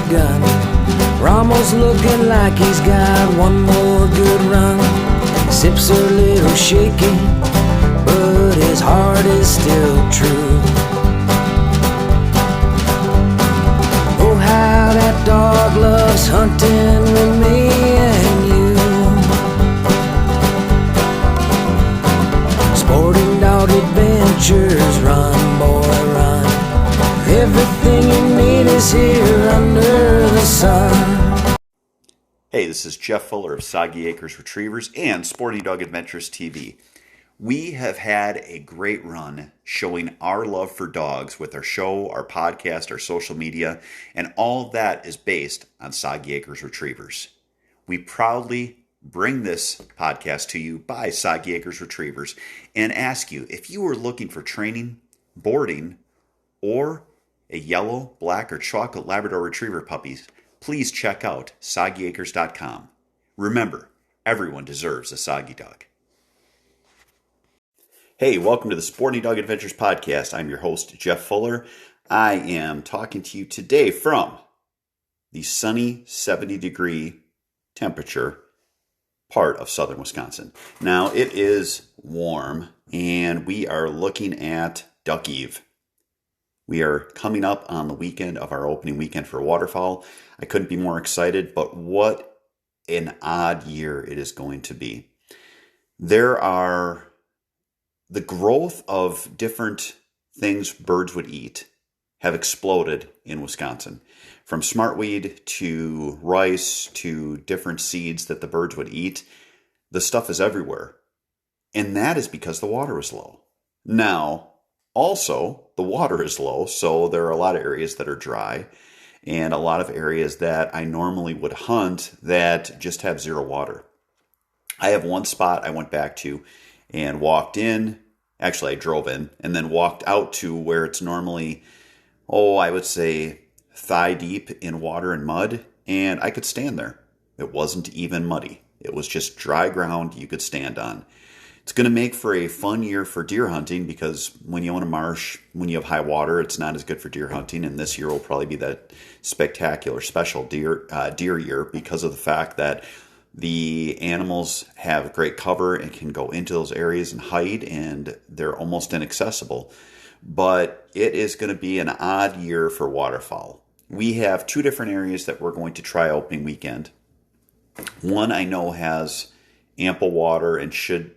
gun. Ramos looking like he's got one more good run. His hips are a little shaky, but his heart is still true. Oh, how that dog loves hunting with me and you. Sporting dog adventures, run boy run. Everything you need is here under the sun. Hey, this is Jeff Fuller of Soggy Acres Retrievers and Sporting Dog Adventures TV. We have had a great run showing our love for dogs with our show, our podcast, our social media, and all of that is based on Soggy Acres Retrievers. We proudly bring this podcast to you by Soggy Acres Retrievers and ask you if you are looking for training, boarding, or a yellow, black, or chocolate Labrador Retriever puppies, please check out soggyacres.com. Remember, everyone deserves a soggy dog. Hey, welcome to the Sporting Dog Adventures podcast. I'm your host, Jeff Fuller. I am talking to you today from the sunny 70-degree temperature part of southern Wisconsin. Now, it is warm, and we are looking at Duck Eve. We are coming up on the weekend of our opening weekend for waterfowl. I couldn't be more excited, but what an odd year it is going to be. The growth of different things birds would eat have exploded in Wisconsin. From smartweed to rice to different seeds that the birds would eat, the stuff is everywhere. And that is because the water is low. Now, also, the water is low, so there are a lot of areas that are dry and a lot of areas that I normally would hunt that just have zero water. I have one spot I went back to and walked in. Actually, I drove in and then walked out to where it's normally, I would say thigh deep in water and mud, and I could stand there. It wasn't even muddy. It was just dry ground you could stand on. It's going to make for a fun year for deer hunting because when you own a marsh, when you have high water, it's not as good for deer hunting. And this year will probably be that spectacular special deer year because of the fact that the animals have great cover and can go into those areas and hide, and they're almost inaccessible. But it is going to be an odd year for waterfowl. We have two different areas that we're going to try opening weekend. One I know has ample water and should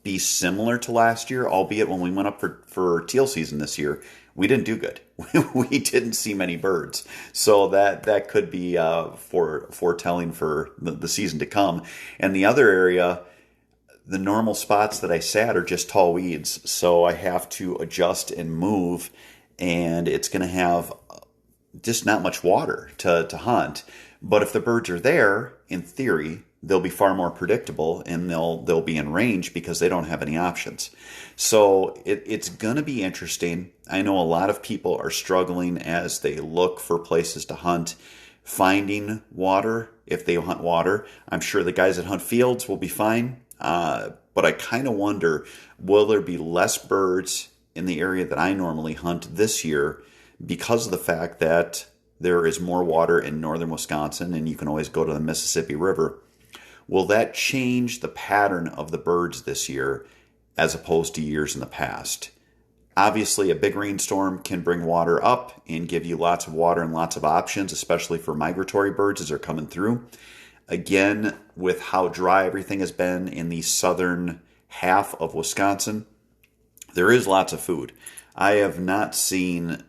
be similar to last year, albeit when we went up for teal season this year, we didn't do good. We didn't see many birds. So that could be foretelling for the season to come. And the other area, the normal spots that I sat are just tall weeds. So I have to adjust and move, and it's going to have just not much water to hunt. But if the birds are there, in theory, they'll be far more predictable and they'll be in range because they don't have any options. So it's going to be interesting. I know a lot of people are struggling as they look for places to hunt, finding water if they hunt water. I'm sure the guys that hunt fields will be fine, but I kind of wonder, will there be less birds in the area that I normally hunt this year because of the fact that there is more water in northern Wisconsin and you can always go to the Mississippi River? Will that change the pattern of the birds this year as opposed to years in the past? Obviously, a big rainstorm can bring water up and give you lots of water and lots of options, especially for migratory birds as they're coming through. Again, with how dry everything has been in the southern half of Wisconsin, there is lots of food. I have not seen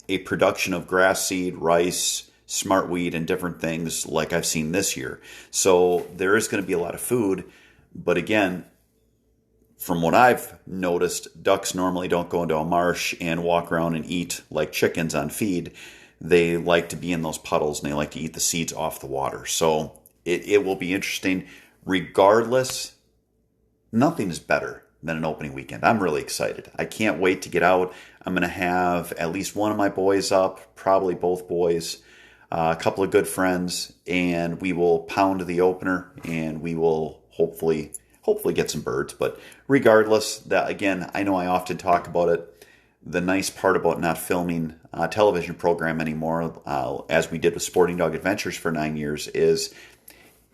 a production of grass seed, rice, smartweed, and different things like I've seen this year. So there is going to be a lot of food. But again, from what I've noticed, ducks normally don't go into a marsh and walk around and eat like chickens on feed. They like to be in those puddles and they like to eat the seeds off the water. So it will be interesting. Regardless, nothing is better than an opening weekend. I'm really excited. I can't wait to get out. I'm going to have at least one of my boys up, probably both boys, a couple of good friends, and we will pound the opener, and we will hopefully get some birds. But regardless, that again, I know I often talk about it. the nice part about not filming a television program anymore, as we did with Sporting Dog Adventures for 9 years, is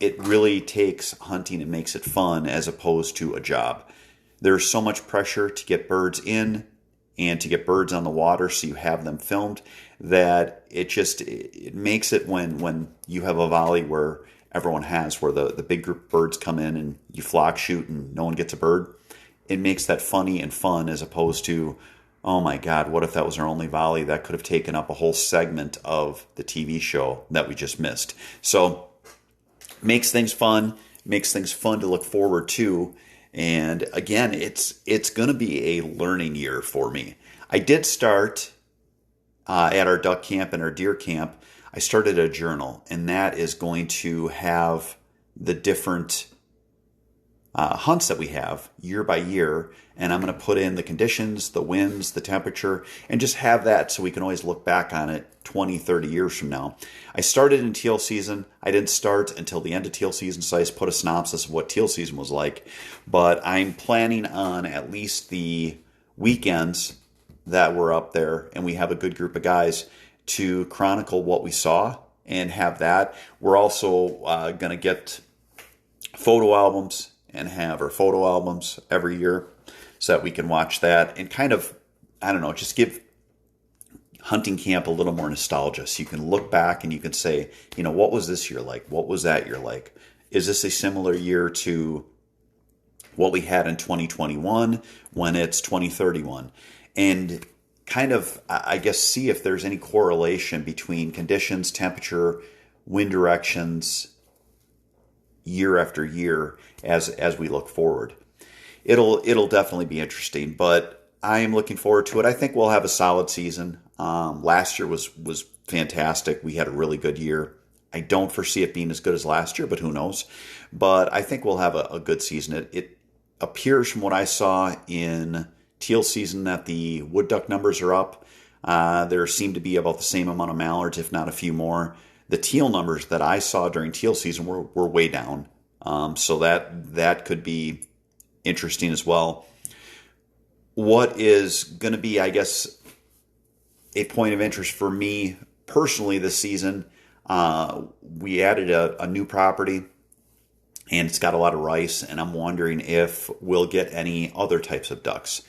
it really takes hunting and makes it fun as opposed to a job. There's so much pressure to get birds in and to get birds on the water so you have them filmed that it makes it when you have a volley where everyone has, where the big group of birds come in and you flock shoot and no one gets a bird. It makes that funny and fun as opposed to, oh my God, what if that was our only volley? That could have taken up a whole segment of the TV show that we just missed. So makes things fun to look forward to. And again, it's going to be a learning year for me. I did start at our duck camp and our deer camp. I started a journal, and that is going to have the different hunts that we have year by year, and I'm going to put in the conditions, the winds, the temperature, and just have that so we can always look back on it 20, 30 years from now. I started in teal season. I didn't start until the end of teal season, so I just put a synopsis of what teal season was like. But I'm planning on at least the weekends that we're up there, and we have a good group of guys to chronicle what we saw and have that. We're also going to get photo albums and have our photo albums every year so that we can watch that and kind of, I don't know, just give hunting camp a little more nostalgia. So you can look back and you can say, what was this year like? What was that year like? Is this a similar year to what we had in 2021 when it's 2031? And kind of, I guess, see if there's any correlation between conditions, temperature, wind directions, year after year as we look forward. It'll definitely be interesting, but I am looking forward to it. I think we'll have a solid season. Last year was fantastic. We had a really good year. I don't foresee it being as good as last year, but who knows? But I think we'll have a good season. It appears from what I saw in teal season that the wood duck numbers are up. There seem to be about the same amount of mallards, if not a few more. The teal numbers that I saw during teal season were way down. So that could be interesting as well. What is going to be, I guess, a point of interest for me personally this season, we added a new property, and it's got a lot of rice, and I'm wondering if we'll get any other types of ducks.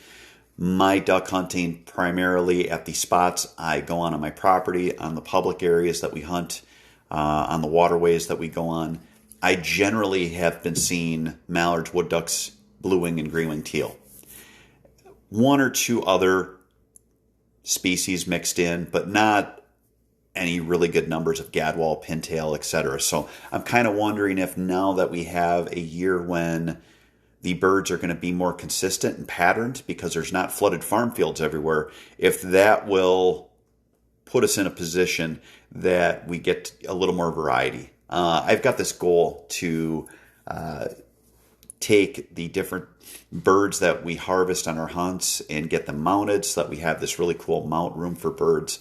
My duck hunting primarily at the spots I go on my property, on the public areas that we hunt, on the waterways that we go on. I generally have been seeing mallards, wood ducks, blue-wing, and green-wing teal. One or two other species mixed in, but not any really good numbers of gadwall, pintail, etc. So I'm kind of wondering if now that we have a year when the birds are going to be more consistent and patterned because there's not flooded farm fields everywhere, if that will put us in a position that we get a little more variety. I've got this goal to take the different birds that we harvest on our hunts and get them mounted so that we have this really cool mount room for birds.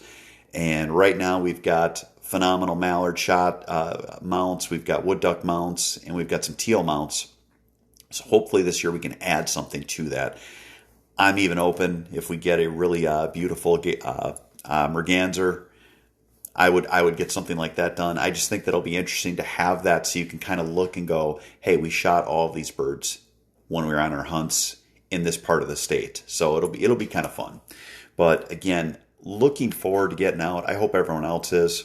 And right now we've got phenomenal mallard shot mounts, we've got wood duck mounts, and we've got some teal mounts. So hopefully this year we can add something to that. I'm even open if we get a really beautiful merganser. I would get something like that done. I just think that it'll be interesting to have that so you can kind of look and go, hey, we shot all of these birds when we were on our hunts in this part of the state. So it'll be kind of fun. But again, looking forward to getting out. I hope everyone else is.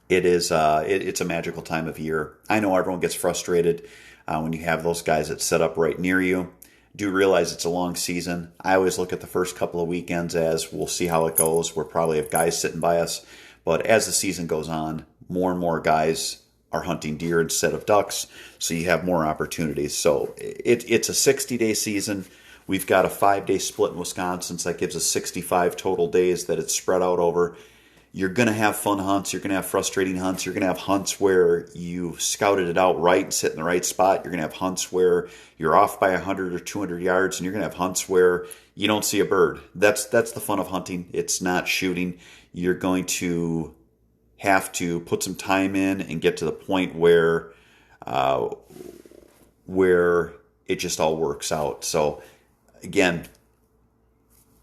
It's a magical time of year. I know everyone gets frustrated when you have those guys that set up right near you. Do realize it's a long season. I always look at the first couple of weekends as we'll see how it goes. We'll probably have guys sitting by us. But as the season goes on, more and more guys are hunting deer instead of ducks, so you have more opportunities. So it's a 60-day season. We've got a 5-day split in Wisconsin, so that gives us 65 total days that it's spread out over. You're going to have fun hunts. You're going to have frustrating hunts. You're going to have hunts where you scouted it out right and sit in the right spot. You're going to have hunts where you're off by 100 or 200 yards, and you're going to have hunts where you don't see a bird. That's the fun of hunting. It's not shooting. You're going to have to put some time in and get to the point where it just all works out. So again,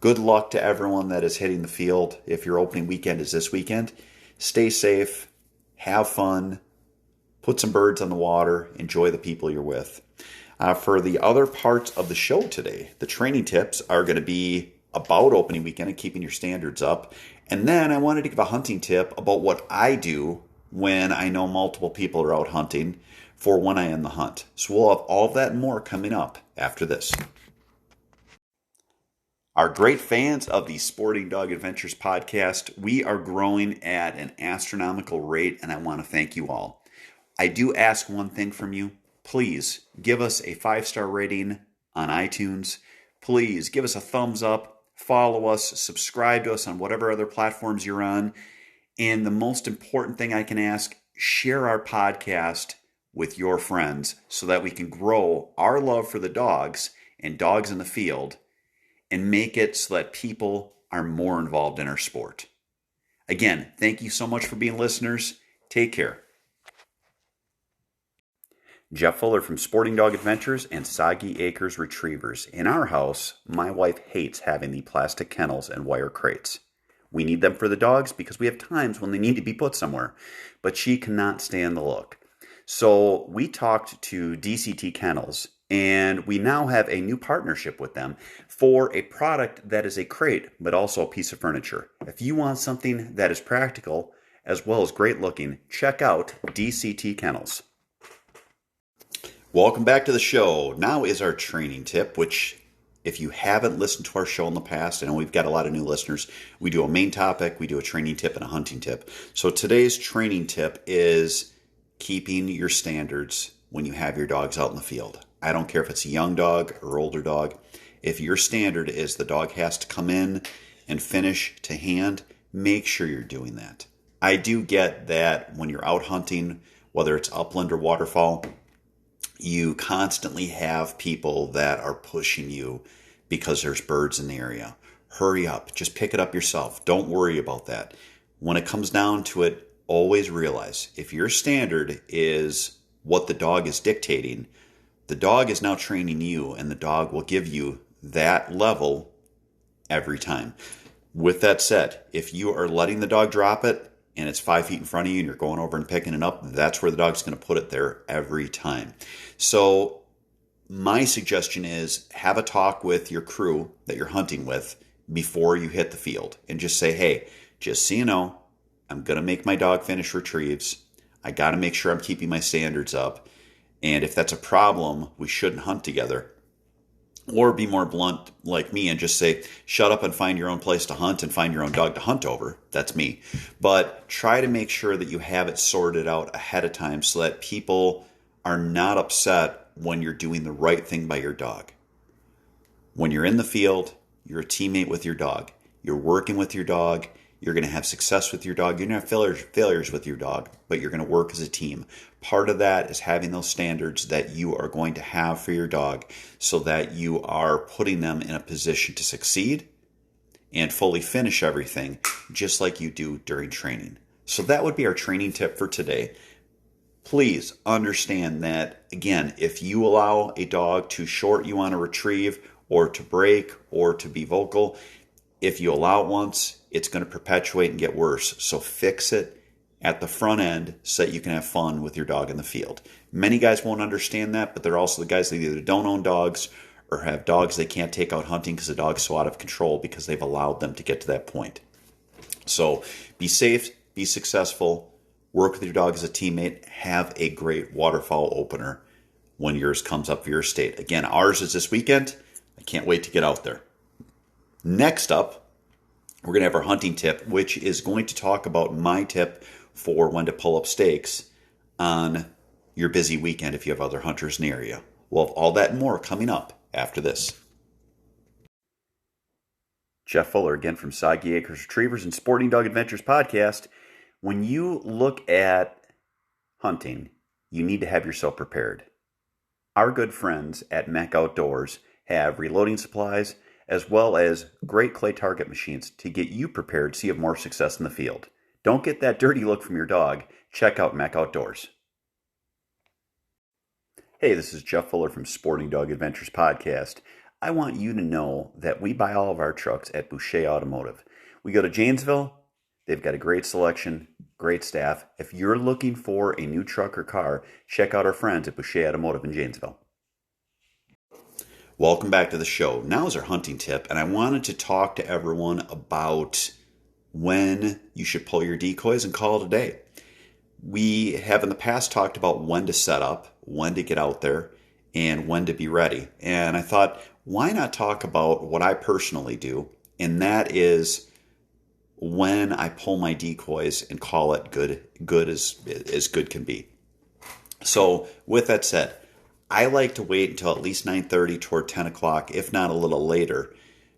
Good luck to everyone that is hitting the field. If your opening weekend is this weekend, stay safe, have fun, put some birds on the water, enjoy the people you're with. For the other parts of the show today, the training tips are going to be about opening weekend and keeping your standards up. And then I wanted to give a hunting tip about what I do when I know multiple people are out hunting for when I end the hunt. So we'll have all of that and more coming up after this. Our great fans of the Sporting Dog Adventures podcast, we are growing at an astronomical rate, and I want to thank you all. I do ask one thing from you. Please give us a 5-star rating on iTunes. Please give us a thumbs up, follow us, subscribe to us on whatever other platforms you're on. And the most important thing I can ask, share our podcast with your friends so that we can grow our love for the dogs and dogs in the field and make it so that people are more involved in our sport. Again, thank you so much for being listeners. Take care. Jeff Fuller from Sporting Dog Adventures and Soggy Acres Retrievers. In our house, my wife hates having the plastic kennels and wire crates. We need them for the dogs because we have times when they need to be put somewhere, but she cannot stand the look. So we talked to DCT Kennels, and we now have a new partnership with them for a product that is a crate, but also a piece of furniture. If you want something that is practical as well as great looking, check out DCT Kennels. Welcome back to the show. Now is our training tip, which if you haven't listened to our show in the past, I know we've got a lot of new listeners, we do a main topic, we do a training tip, and a hunting tip. So today's training tip is keeping your standards when you have your dogs out in the field. I don't care if it's a young dog or older dog. If your standard is the dog has to come in and finish to hand, make sure you're doing that. I do get that when you're out hunting, whether it's upland or waterfowl, you constantly have people that are pushing you because there's birds in the area. Hurry up. Just pick it up yourself. Don't worry about that. When it comes down to it, always realize if your standard is what the dog is dictating, the dog is now training you, and the dog will give you that level every time. With that said, if you are letting the dog drop it and it's 5 feet in front of you and you're going over and picking it up, that's where the dog's going to put it there every time. So my suggestion is have a talk with your crew that you're hunting with before you hit the field and just say, hey, just so you know, I'm going to make my dog finish retrieves. I got to make sure I'm keeping my standards up. And if that's a problem, we shouldn't hunt together. Or be more blunt like me and just say, shut up and find your own place to hunt and find your own dog to hunt over. That's me. But try to make sure that you have it sorted out ahead of time so that people are not upset when you're doing the right thing by your dog. When you're in the field, you're a teammate with your dog. You're working with your dog. You're going to have success with your dog. You're going to have failures with your dog, but you're going to work as a team. Part of that is having those standards that you are going to have for your dog so that you are putting them in a position to succeed and fully finish everything just like you do during training. So that would be our training tip for today. Please understand that, again, if you allow a dog to short you on a retrieve or to break or to be vocal, if you allow it once, it's going to perpetuate and get worse. So fix it at the front end so that you can have fun with your dog in the field. Many guys won't understand that, but they're also the guys that either don't own dogs or have dogs they can't take out hunting because the dog's so out of control because they've allowed them to get to that point. So be safe, be successful, work with your dog as a teammate, have a great waterfowl opener when yours comes up for your state. Again, ours is this weekend. I can't wait to get out there. Next up, we're going to have our hunting tip, which is going to talk about my tip for when to pull up stakes on your busy weekend if you have other hunters near you. We'll have all that and more coming up after this. Jeff Fuller again from Soggy Acres Retrievers and Sporting Dog Adventures podcast. When you look at hunting, you need to have yourself prepared. Our good friends at Mac Outdoors have reloading supplies as well as great clay target machines to get you prepared so you have more success in the field. Don't get that dirty look from your dog. Check out Mac Outdoors. Hey, this is Jeff Fuller from Sporting Dog Adventures podcast. I want you to know that we buy all of our trucks at Boucher Automotive. We go to Janesville. They've got a great selection, great staff. If you're looking for a new truck or car, check out our friends at Boucher Automotive in Janesville. Welcome back to the show. Now is our hunting tip, and I wanted to talk to everyone about when you should pull your decoys and call it a day. We have in the past talked about when to set up, when to get out there, and when to be ready. And I thought, why not talk about what I personally do, and that is when I pull my decoys and call it good as good can be. So with that said, I like to wait until at least 9:30 toward 10 o'clock, if not a little later,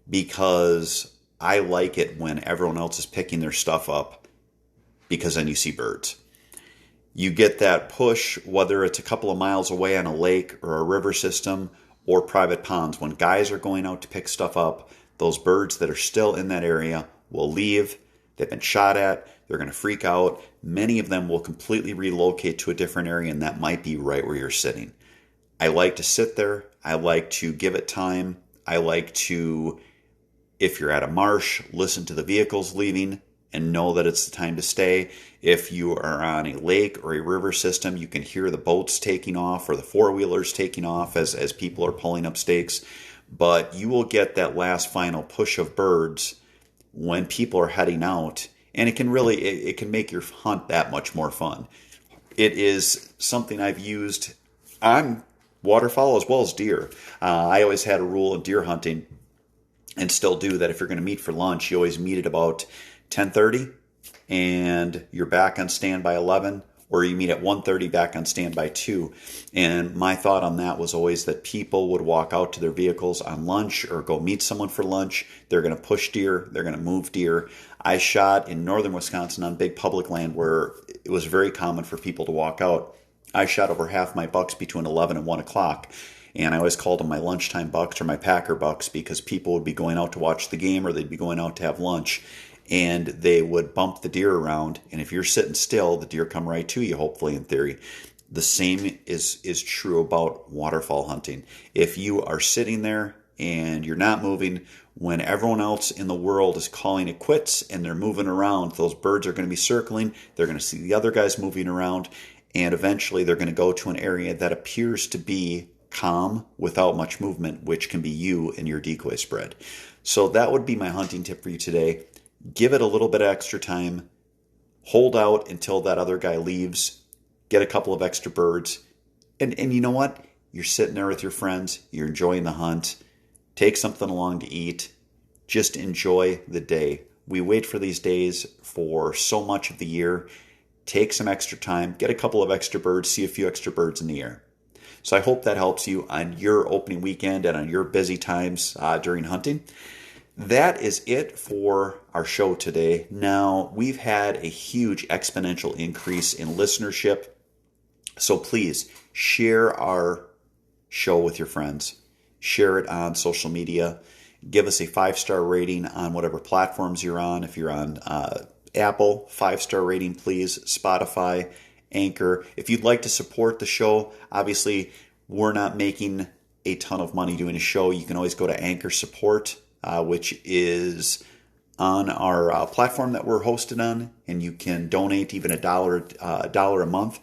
because I like it when everyone else is picking their stuff up, because then you see birds. You get that push, whether it's a couple of miles away on a lake or a river system or private ponds. When guys are going out to pick stuff up, those birds that are still in that area will leave. They've been shot at. They're going to freak out. Many of them will completely relocate to a different area, and that might be right where you're sitting. I like to sit there. I like to give it time. I like to, if you're at a marsh, listen to the vehicles leaving and know that it's the time to stay. If you are on a lake or a river system, you can hear the boats taking off or the four-wheelers taking off as people are pulling up stakes. But you will get that last final push of birds when people are heading out, and it can make your hunt that much more fun. It is something I've used on waterfowl as well as deer. I always had a rule of deer hunting, and still do, that if you're going to meet for lunch, you always meet at about 10:30, and you're back on standby 11, or you meet at 1:30, back on standby 2. And my thought on that was always that people would walk out to their vehicles on lunch or go meet someone for lunch. They're going to push deer. They're going to move deer. I shot in northern Wisconsin on big public land where it was very common for people to walk out. I shot over half my bucks between 11 and 1 o'clock. And I always called them my lunchtime bucks or my packer bucks, because people would be going out to watch the game or they'd be going out to have lunch. And they would bump the deer around. And if you're sitting still, the deer come right to you, hopefully, in theory. The same is true about waterfowl hunting. If you are sitting there and you're not moving, when everyone else in the world is calling it quits and they're moving around, those birds are going to be circling. They're going to see the other guys moving around. And eventually they're going to go to an area that appears to be calm without much movement, which can be you and your decoy spread. So that would be my hunting tip for you today. Give it a little bit of extra time. Hold out until that other guy leaves. Get a couple of extra birds. And you know what? You're sitting there with your friends. You're enjoying the hunt. Take something along to eat. Just enjoy the day. We wait for these days for so much of the year. Take some extra time. Get a couple of extra birds. See a few extra birds in the air. So I hope that helps you on your opening weekend and on your busy times during hunting. That is it for our show today. Now, we've had a huge exponential increase in listenership. So please share our show with your friends. Share it on social media. Give us a 5-star rating on whatever platforms you're on. If you're on Apple, 5-star rating, please. Spotify, Anchor. If you'd like to support the show, obviously we're not making a ton of money doing a show. You can always go to Anchor Support, which is on our platform that we're hosted on, and you can donate even $1 a month.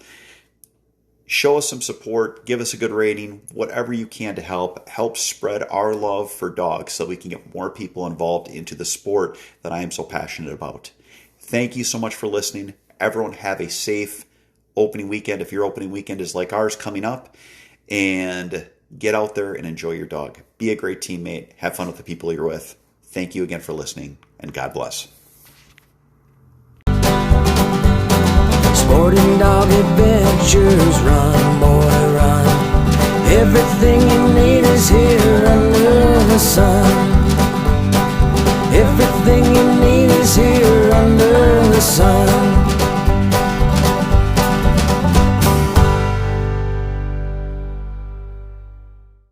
Show us some support, give us a good rating, whatever you can to help spread our love for dogs so we can get more people involved into the sport that I am so passionate about. Thank you so much for listening. Everyone have a safe opening weekend, if your opening weekend is like ours coming up, and get out there and enjoy your dog. Be a great teammate. Have fun with the people you're with. Thank you again for listening, and God bless. Sporting dog adventures, run, boy, run. Everything you need is here under the sun. Everything you need is here under the sun.